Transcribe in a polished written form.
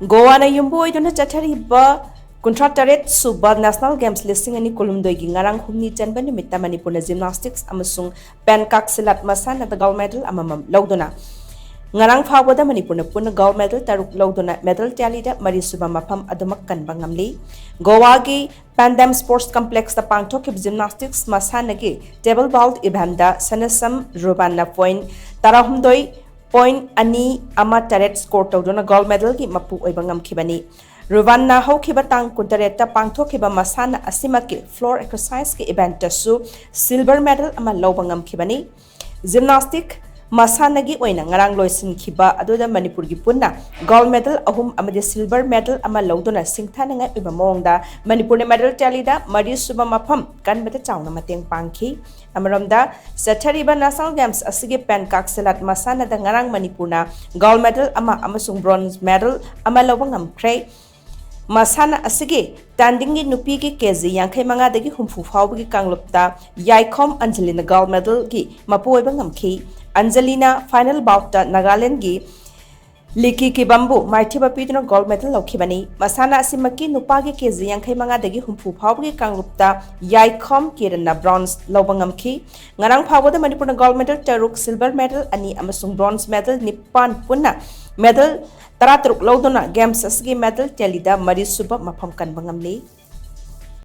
Goa na YUMBU OIDUNA CHATHARIBA Kuntra Suba National Games listing ani Kolumdoi ngarang HUMNI CHANBA Numita Manipur gymnastics amasung PENCAKE SILLAT MASHANADA gold medal AMAMAM Louduna ngarang PHAOBADA Manipur Punna gold medal taruk Louduna medal talida Shuba Mapham Adumak Kanba Ngamli Goa gi Pandam Sports Complex the pangthokib gymnastics masanagi table vault event sanasam rubana point tarahumdoi point ani ama taret score tawduna gold medal gi mapu oibangam khibani Ruvanna hokiba tang kuntareta pangthokiba masana asimaki floor exercise ki event su silver medal ama lobangam khibani gymnastic masanagi oina ngarang loisin khiba adoda Manipur gi Punna gold medal ahum amade silver medal ama Louduna singthana ngai iba mongda Manipur ne medal talida Shuba Mapham Kanba chauna mateng pangki amaramda CHATHARIBA National Games asige PENCAKE SILLAT MASHANADA ngarang Manipurna gold medal ama amasung bronze medal ama lobangam khrei Masana asige tandingi nupi ki kezi yankai manga dagi humfu phawgi kanglupta Yaikhom Angelina gold medal gi mapuoiba ngamki Angelina final bout Nagaland gi Liki ki bambu maithiba piduna gold medal lokhibani masana asimaki nupagi kezi yankai manga dagi humfu phawgi kanglupta Yaikhom kirana bronze lobangamki ngarang phawada Manipurna gold medal taruk silver medal ani amasung bronze medal nipan punna medal Taratruk Louduna Games asgi medal talida Shuba Mapham Kanba Ngamli